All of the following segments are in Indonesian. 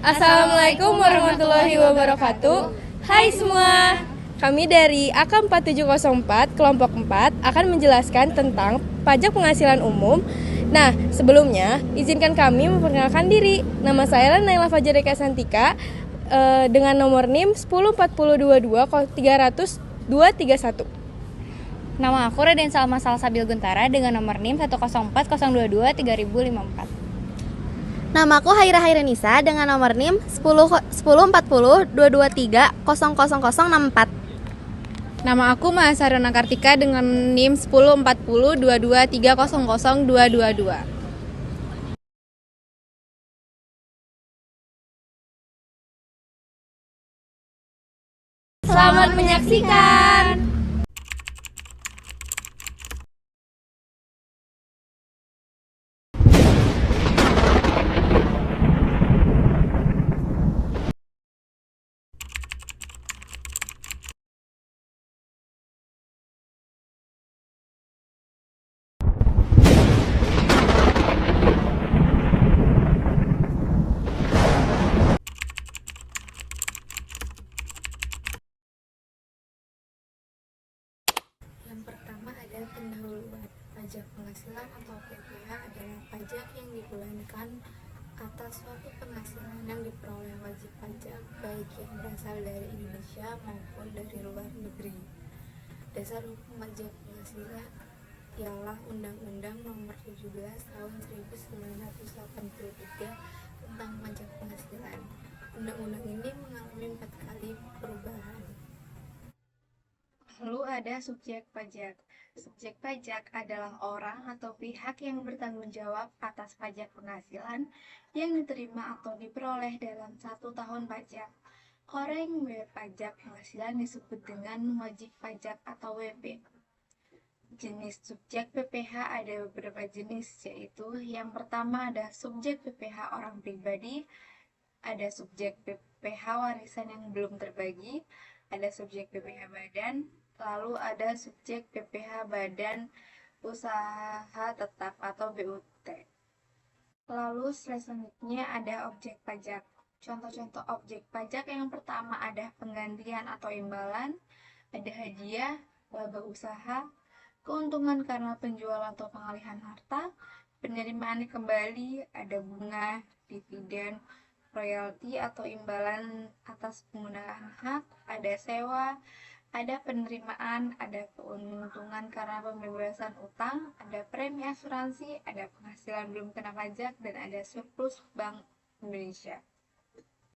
Assalamualaikum warahmatullahi wabarakatuh. Hai semua. Kami dari AK 4704 kelompok 4 akan menjelaskan tentang pajak penghasilan umum. Nah, sebelumnya izinkan kami memperkenalkan diri. Nama saya Naila Fajarika Santika dengan nomor NIM 104022 300 231. Nama aku Raden Salma Salsabil Guntara dengan nomor NIM 104022 3054. Nama aku Haira Hairanisa dengan nomor NIM 1040 223 00064. Nama aku Mahasarana Kartika dengan NIM 1040 223 00222. Selamat menyaksikan. Yang pertama adalah pendahuluan. Pajak penghasilan atau PPh adalah pajak yang dibebankan atas suatu penghasilan yang diperoleh wajib pajak baik yang berasal dari Indonesia maupun dari luar negeri. Dasar hukum pajak penghasilan ialah Undang-Undang Nomor 17 Tahun 1983 tentang pajak penghasilan. Undang-undang ini mengalami 4 kali perubahan. Lalu ada subjek pajak. Subjek pajak adalah orang atau pihak yang bertanggung jawab atas pajak penghasilan yang diterima atau diperoleh dalam 1 tahun pajak. Orang yang membayar pajak penghasilan disebut dengan wajib pajak atau WP. Jenis subjek PPh ada beberapa jenis, yaitu yang pertama ada subjek PPh orang pribadi, ada subjek PPh warisan yang belum terbagi, ada subjek PPh badan, lalu ada subjek PPh badan usaha tetap atau BUT. Lalu selanjutnya ada objek pajak. Contoh-contoh objek pajak yang pertama ada penggantian atau imbalan, ada hadiah, laba usaha, keuntungan karena penjualan atau pengalihan harta, penerimaan kembali, ada bunga, dividen, royalti atau imbalan atas penggunaan hak, ada sewa, ada penerimaan, ada keuntungan karena pembebasan utang, ada premi asuransi, ada penghasilan belum kena pajak, dan ada surplus Bank Indonesia.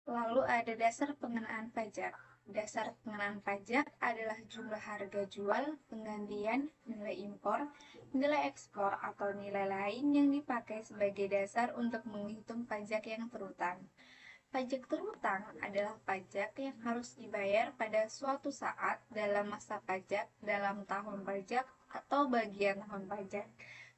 Lalu ada dasar pengenaan pajak. Dasar pengenaan pajak adalah jumlah harga jual, penggantian, nilai impor, nilai ekspor, atau nilai lain yang dipakai sebagai dasar untuk menghitung pajak yang terutang. Pajak terutang adalah pajak yang harus dibayar pada suatu saat dalam masa pajak, dalam tahun pajak, atau bagian tahun pajak,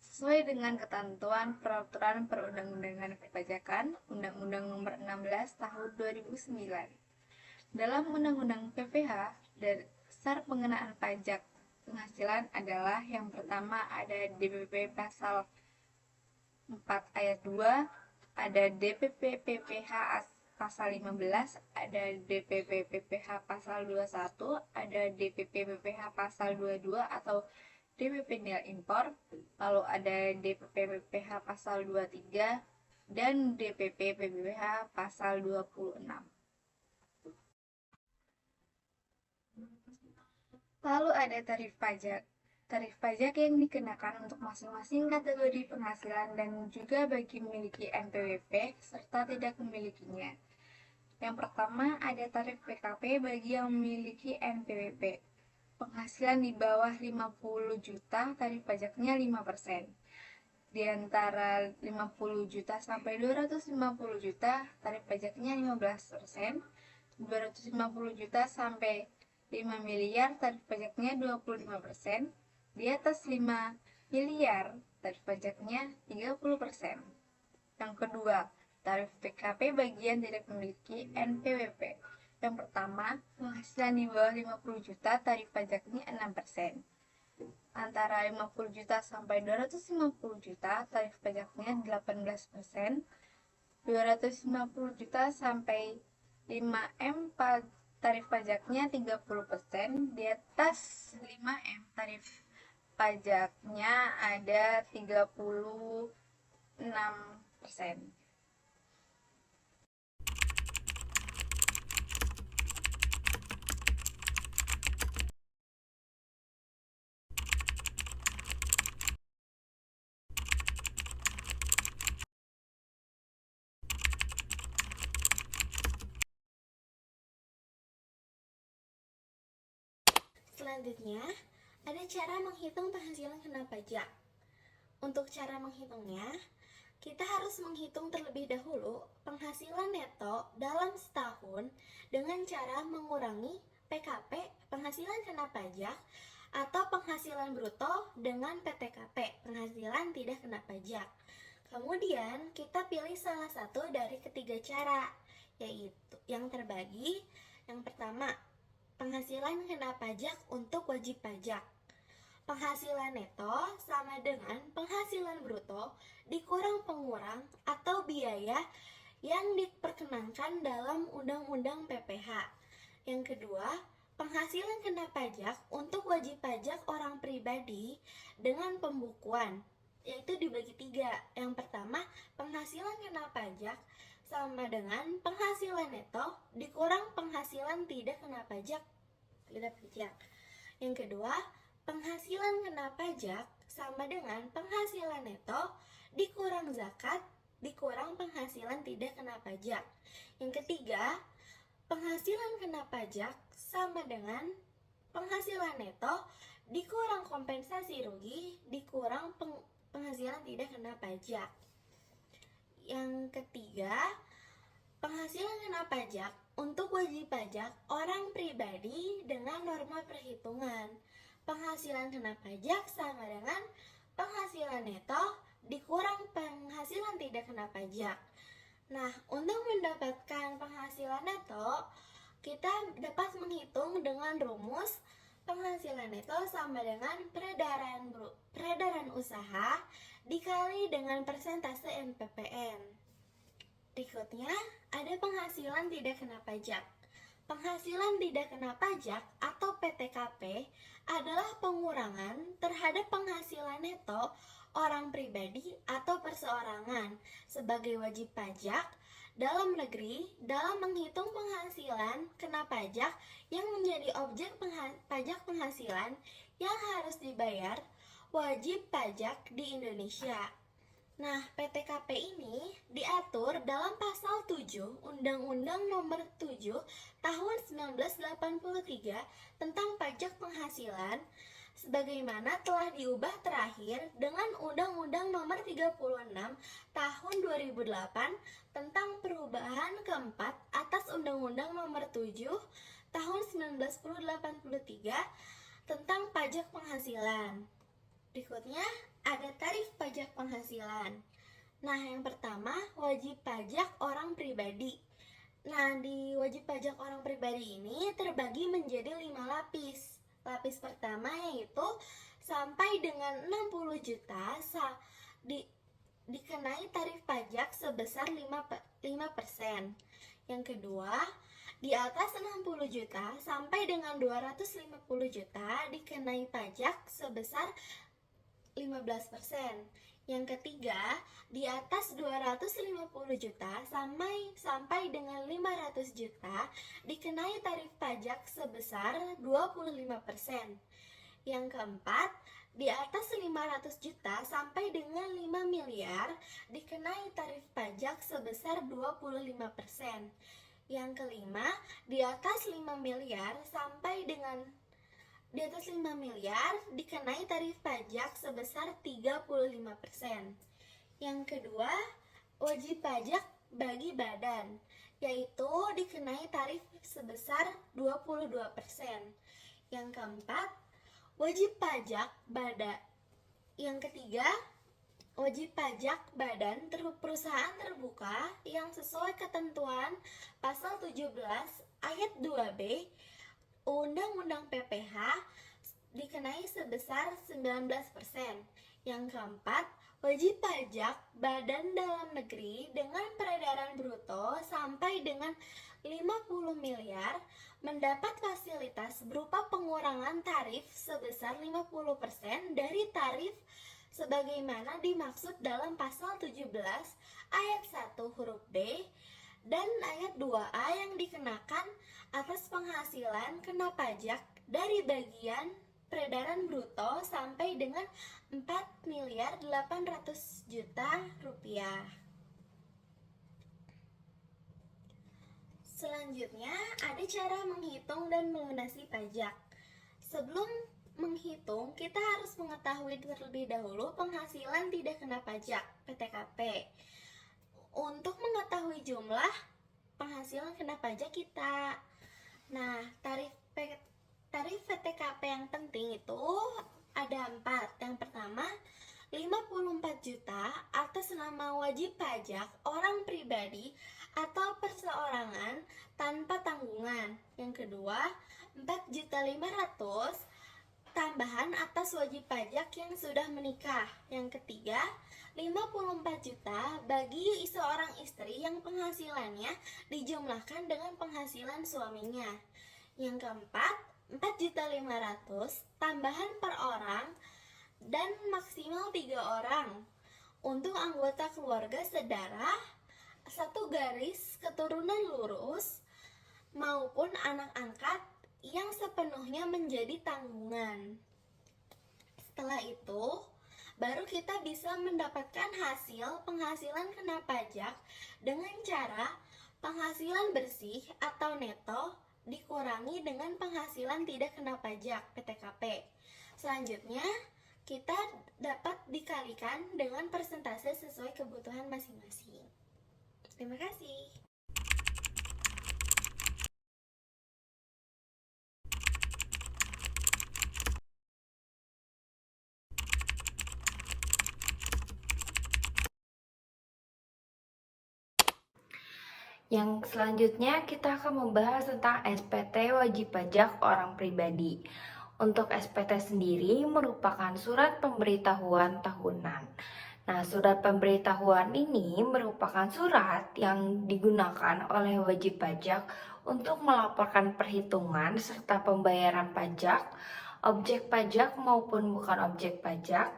sesuai dengan ketentuan peraturan perundang-undangan perpajakan, Undang-Undang Nomor 16 Tahun 2009. Dalam Undang-Undang PPh, dasar pengenaan pajak penghasilan adalah yang pertama ada DPP Pasal 4 Ayat 2, ada DPP PPh Pasal 15, ada DPP PPh Pasal 21, ada DPP PPh Pasal 22 atau DPP nil impor, lalu ada DPP PPh Pasal 23, dan DPP PPh Pasal 26. Lalu ada tarif pajak. Tarif pajak yang dikenakan untuk masing-masing kategori penghasilan dan juga bagi memiliki NPWP serta tidak memilikinya. Yang pertama ada tarif PKP bagi yang memiliki NPWP. Penghasilan di bawah 50 juta, tarif pajaknya 5%. Di antara 50 juta sampai 250 juta, tarif pajaknya 15%. 250 juta sampai 5 miliar, tarif pajaknya 25%. Di atas 5 miliar, tarif pajaknya 30%. Yang kedua, tarif PKP bagi yang tidak memiliki NPWP. Yang pertama, penghasilan di bawah 50 juta, tarif pajaknya 6%. Antara 50 juta sampai 250 juta, tarif pajaknya 18%. 250 juta sampai 5M tarif pajaknya 30%, di atas 5M tarif pajaknya ada 36%. Selanjutnya, ada cara menghitung penghasilan kena pajak. Untuk cara menghitungnya, kita harus menghitung terlebih dahulu penghasilan neto dalam setahun dengan cara mengurangi PKP, penghasilan kena pajak, atau penghasilan bruto dengan PTKP, penghasilan tidak kena pajak. Kemudian, kita pilih salah satu dari ketiga cara, yaitu yang terbagi. Yang pertama, penghasilan kena pajak untuk wajib pajak. Penghasilan neto sama dengan penghasilan bruto dikurang pengurang atau biaya yang diperkenankan dalam Undang-Undang PPH. Yang kedua, penghasilan kena pajak untuk wajib pajak orang pribadi dengan pembukuan, yaitu dibagi tiga. Yang pertama, penghasilan kena pajak sama dengan penghasilan neto dikurang penghasilan tidak kena pajak. Yang kedua, penghasilan kena pajak sama dengan penghasilan neto dikurang zakat dikurang penghasilan tidak kena pajak. Yang ketiga, penghasilan kena pajak sama dengan penghasilan neto dikurang kompensasi rugi dikurang penghasilan tidak kena pajak. Yang ketiga, penghasilan kena pajak untuk wajib pajak orang pribadi dengan norma perhitungan. Penghasilan kena pajak sama dengan penghasilan neto dikurang penghasilan tidak kena pajak. Nah, untuk mendapatkan penghasilan neto, kita dapat menghitung dengan rumus penghasilan neto sama dengan peredaran usaha dikali dengan persentase NPPN. Berikutnya, ada penghasilan tidak kena pajak. Penghasilan tidak kena pajak atau PTKP adalah pengurangan terhadap penghasilan neto orang pribadi atau perseorangan sebagai wajib pajak dalam negeri dalam menghitung penghasilan kena pajak yang menjadi objek pajak penghasilan yang harus dibayar wajib pajak di Indonesia. Nah, PTKP ini diatur dalam pasal 7 Undang-Undang Nomor 7 Tahun 1983 tentang pajak penghasilan sebagaimana telah diubah terakhir dengan Undang-Undang Nomor 36 Tahun 2008 tentang perubahan keempat atas Undang-Undang Nomor 7 Tahun 1983 tentang pajak penghasilan. Berikutnya ada tarif pajak penghasilan. Nah, yang pertama wajib pajak orang pribadi. Nah, di wajib pajak orang pribadi ini terbagi menjadi 5 lapis. Lapis pertama yaitu sampai dengan 60 juta dikenai tarif pajak sebesar 5%. Yang kedua, di atas 60 juta sampai dengan 250 juta dikenai pajak sebesar 15%. Yang ketiga, di atas 250 juta sampai dengan 500 juta dikenai tarif pajak sebesar 25%. Yang keempat, di atas 500 juta sampai dengan 5 miliar dikenai tarif pajak sebesar 25%. Yang kelima, di atas 5 miliar dikenai tarif pajak sebesar 35%. Yang kedua, wajib pajak bagi badan, yaitu dikenai tarif sebesar 22%. Yang keempat, wajib pajak badan. Yang ketiga, wajib pajak badan perusahaan terbuka yang sesuai ketentuan pasal 17 ayat 2B Undang-Undang PPH dikenai sebesar 19%. Yang keempat, wajib pajak badan dalam negeri dengan peredaran bruto sampai dengan 50 miliar mendapat fasilitas berupa pengurangan tarif sebesar 50% dari tarif sebagaimana dimaksud dalam pasal 17 ayat 1 huruf B dan ayat 2A yang dikenakan atas penghasilan kena pajak dari bagian peredaran bruto sampai dengan 4 miliar 800 juta rupiah. Selanjutnya, ada cara menghitung dan melunasi pajak. Sebelum menghitung, kita harus mengetahui terlebih dahulu penghasilan tidak kena pajak (PTKP). Untuk mengetahui jumlah penghasilan kena pajak kita. Nah, tarif PTKP yang penting itu ada 4. Yang pertama, 54 juta atas nama wajib pajak orang pribadi atau perseorangan tanpa tanggungan. Yang kedua, 4.500.000 tambahan atas wajib pajak yang sudah menikah. Yang ketiga, 54 juta bagi seorang istri yang penghasilannya dijumlahkan dengan penghasilan suaminya. Yang keempat, 4.500.000 tambahan per orang dan maksimal 3 orang untuk anggota keluarga sedarah, satu garis keturunan lurus maupun anak angkat yang sepenuhnya menjadi tanggungan. Setelah itu, baru kita bisa mendapatkan hasil penghasilan kena pajak dengan cara penghasilan bersih atau neto dikurangi dengan penghasilan tidak kena pajak (PTKP). Selanjutnya, kita dapat dikalikan dengan persentase sesuai kebutuhan masing-masing. Terima kasih. Yang selanjutnya kita akan membahas tentang SPT wajib pajak orang pribadi. Untuk SPT sendiri merupakan surat pemberitahuan tahunan. Nah, surat pemberitahuan ini merupakan surat yang digunakan oleh wajib pajak untuk melaporkan perhitungan serta pembayaran pajak, objek pajak maupun bukan objek pajak,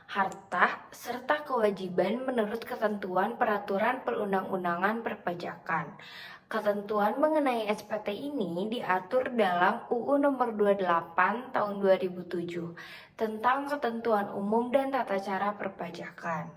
harta, serta kewajiban menurut ketentuan peraturan perundang-undangan perpajakan. Ketentuan mengenai SPT ini diatur dalam UU Nomor 28 Tahun 2007 tentang Ketentuan Umum dan Tata Cara Perpajakan.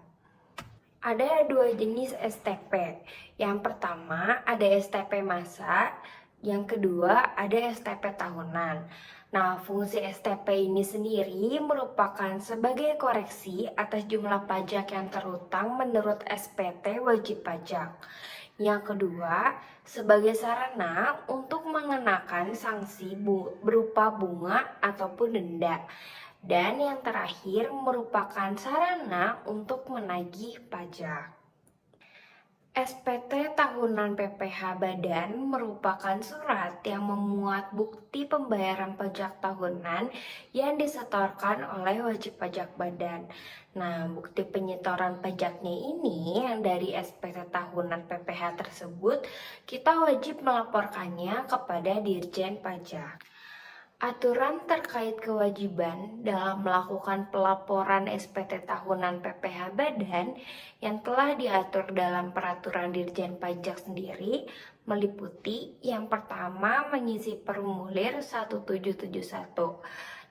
Ada 2 jenis STP. Yang pertama ada STP masa, yang kedua ada STP tahunan. Nah, fungsi STP ini sendiri merupakan sebagai koreksi atas jumlah pajak yang terhutang menurut SPT wajib pajak. Yang kedua, sebagai sarana untuk mengenakan sanksi berupa bunga ataupun denda. Dan yang terakhir merupakan sarana untuk menagih pajak. SPT tahunan PPh Badan merupakan surat yang memuat bukti pembayaran pajak tahunan yang disetorkan oleh wajib pajak badan. Nah, bukti penyetoran pajaknya ini yang dari SPT tahunan PPh tersebut kita wajib melaporkannya kepada Dirjen Pajak. Aturan terkait kewajiban dalam melakukan pelaporan SPT tahunan PPh Badan yang telah diatur dalam peraturan Dirjen Pajak sendiri meliputi yang pertama mengisi formulir 1771.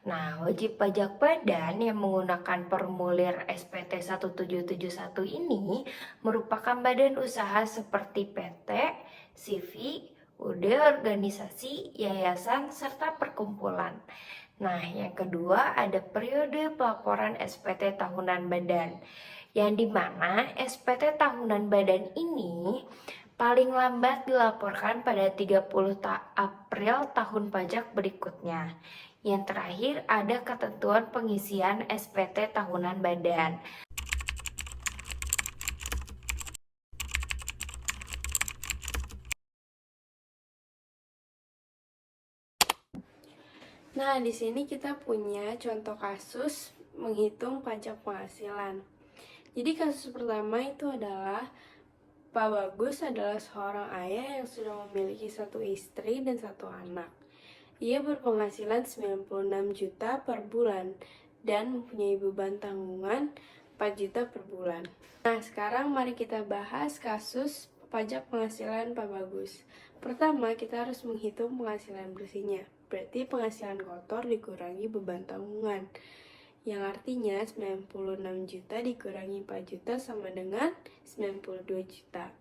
Nah, wajib pajak badan yang menggunakan formulir SPT 1771 ini merupakan badan usaha seperti PT, CV, UD, organisasi, yayasan, serta perkumpulan. Nah, yang kedua ada periode pelaporan SPT tahunan badan, yang dimana SPT tahunan badan ini paling lambat dilaporkan pada 30 April tahun pajak berikutnya. Yang terakhir ada ketentuan pengisian SPT tahunan badan. Nah, di sini kita punya contoh kasus menghitung pajak penghasilan. Jadi kasus pertama itu adalah Pak Bagus adalah seorang ayah yang sudah memiliki satu istri dan satu anak. Ia berpenghasilan 96 juta per bulan dan mempunyai beban tanggungan 4 juta per bulan. Nah, sekarang mari kita bahas kasus pajak penghasilan Pak Bagus. Pertama, kita harus menghitung penghasilan bersihnya. Berarti penghasilan kotor dikurangi beban tanggungan. Yang artinya 96 juta dikurangi 4 juta sama dengan 92 juta.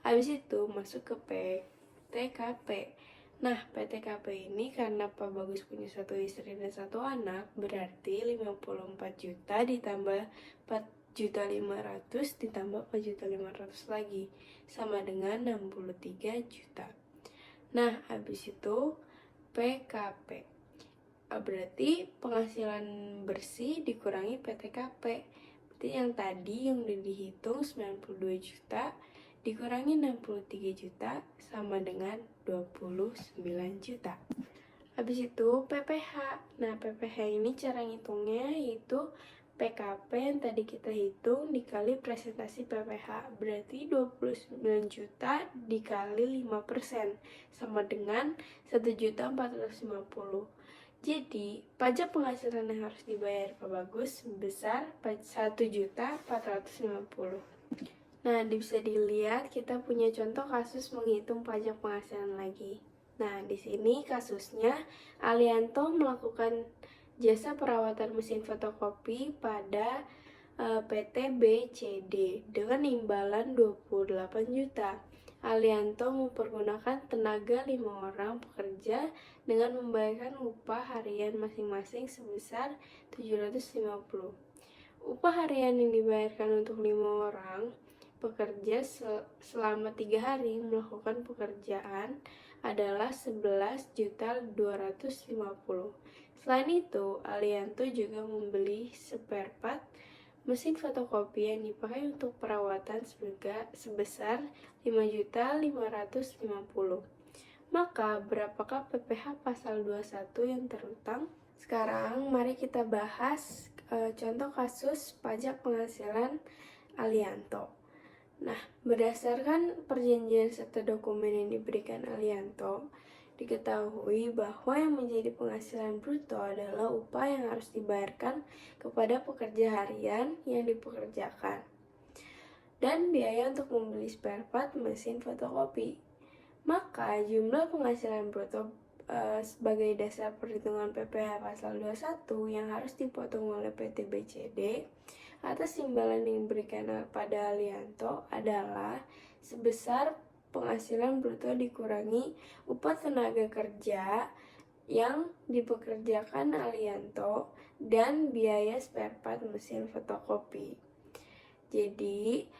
Habis itu masuk ke PTKP. Nah, PTKP ini karena Pak Bagus punya satu istri dan satu anak, berarti 54 juta ditambah 4.500.000 ditambah 4.500.000 lagi, sama dengan 63 juta. Nah, habis itu PKP. Berarti penghasilan bersih dikurangi PTKP. Berarti yang tadi yang udah dihitung 92 juta dikurangi 63 juta sama dengan 29 juta. Habis itu PPH. Nah, PPH ini cara ngitungnya yaitu PKP yang tadi kita hitung dikali presentasi PPH. Berarti 29 juta dikali 5% sama dengan 1.450.000. Jadi, pajak penghasilan yang harus dibayar Pak Bagus sebesar 1.450.000. Nah, bisa dilihat kita punya contoh kasus menghitung pajak penghasilan lagi. Nah, di sini kasusnya Alianto melakukan jasa perawatan mesin fotokopi pada PT BCD dengan imbalan 28 juta. Alianto mempergunakan tenaga 5 orang pekerja dengan membayarkan upah harian masing-masing sebesar 750. Upah harian yang dibayarkan untuk 5 orang pekerja selama 3 hari melakukan pekerjaan adalah 11.250. Selain itu, Alianto juga membeli spare part mesin fotokopi yang dipakai untuk perawatan sebesar 5.550. Maka, berapakah PPH pasal 21 yang terutang? Sekarang, mari kita bahas contoh kasus pajak penghasilan Alianto. Nah, berdasarkan perjanjian serta dokumen yang diberikan Alianto, diketahui bahwa yang menjadi penghasilan bruto adalah upah yang harus dibayarkan kepada pekerja harian yang dipekerjakan dan biaya untuk membeli spare part mesin fotokopi. Maka jumlah penghasilan bruto sebagai dasar perhitungan PPH pasal 21 yang harus dipotong oleh PT BCD atas imbalan yang diberikan pada Alianto adalah sebesar penghasilan bruto dikurangi upah tenaga kerja yang dipekerjakan Alianto dan biaya spare part mesin fotokopi. Jadi,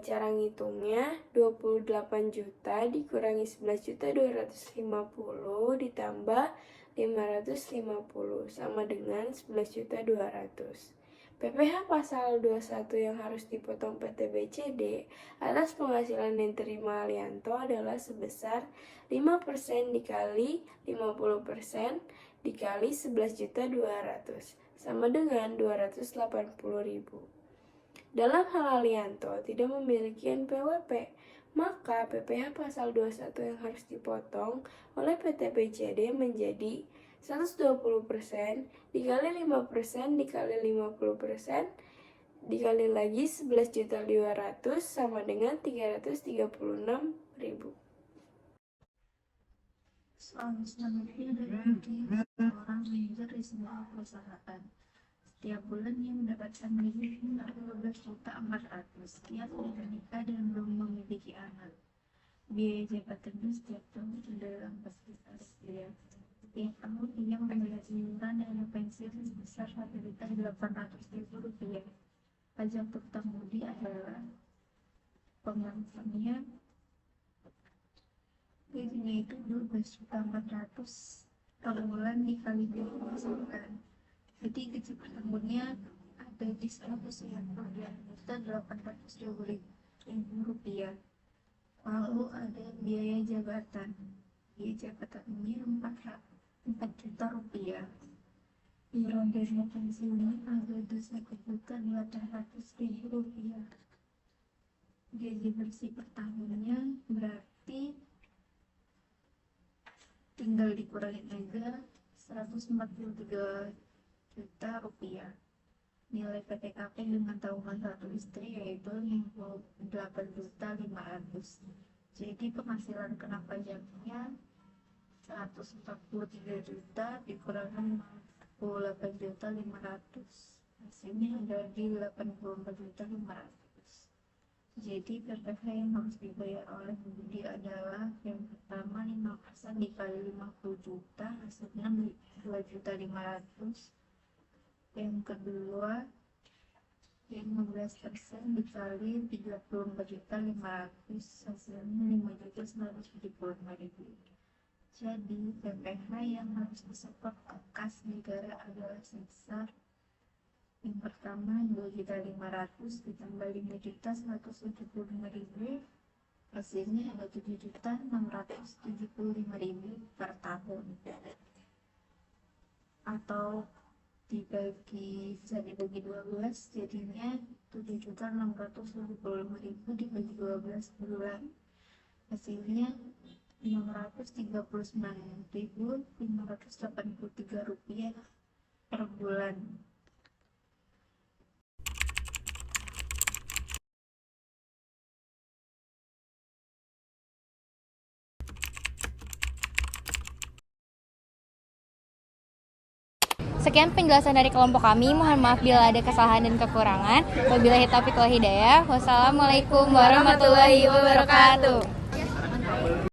cara ngitungnya 28 juta dikurangi 11.250 ditambah 550 sama dengan 11.200. PPH pasal 21 yang harus dipotong PT BCD atas penghasilan yang diterima Alianto adalah sebesar 5% dikali 50% dikali 11.200 sama dengan 280.000. Dalam hal Alianto tidak memiliki NPWP, maka PPH pasal 21 yang harus dipotong oleh PT BCD menjadi 120% dikali 5% dikali 50% dikali lagi 11.200 sama dengan 336.000. Soal selanjutnya adalah seorang manajer di sebuah perusahaan. Setiap bulan ia mendapatkan gaji hingga 12.400.000. Ia sudah menikah dan belum memiliki anak. Biaya jabatannya setiap tahun dalam fasilitas dia. Setiap tahun ia membayar iuran dana pensiun sebesar Rp1.800.000. Pajak berhutang budi adalah penghasilannya gajinya itu 12.400.000 per bulan dikali 12 bulan. Jadi gaji per tahunnya ada di 190.800.000 rupiah. Lalu ada biaya jabatan. Biaya jabatan ini 4 Rp4.000.000. Iuran dari pensiunnya ada Rp1.800.000. Gaji bersih per tahunnya berarti tinggal dikurangin aja Rp143.000.000. Nilai PTKP dengan tabungan satu istri yaitu Rp58.500.000. Jadi penghasilan kena pajaknya 143 juta dikurangi 58.500, hasilnya ada di 84.500. Jadi PPh yang harus dibayar oleh Budi adalah yang pertama 5% dikali 50 juta, hasilnya 2.500.000. Yang kedua 15% dikali 34.500, hasilnya 5.175.000. Jadi PPh yang harus disetor ke kas negara adalah sebesar yang pertama 2.500.000 ditambah 5.175.000, hasilnya ada 7.675.000 per tahun. Atau bisa dibagi 12, jadinya 7.675.000 dibagi 12 bulan, hasilnya 639.583 rupiah per bulan. Sekian penjelasan dari kelompok kami. Mohon maaf bila ada kesalahan dan kekurangan. Wabillahi taufiq wal hidayah. Wassalamualaikum warahmatullahi wabarakatuh.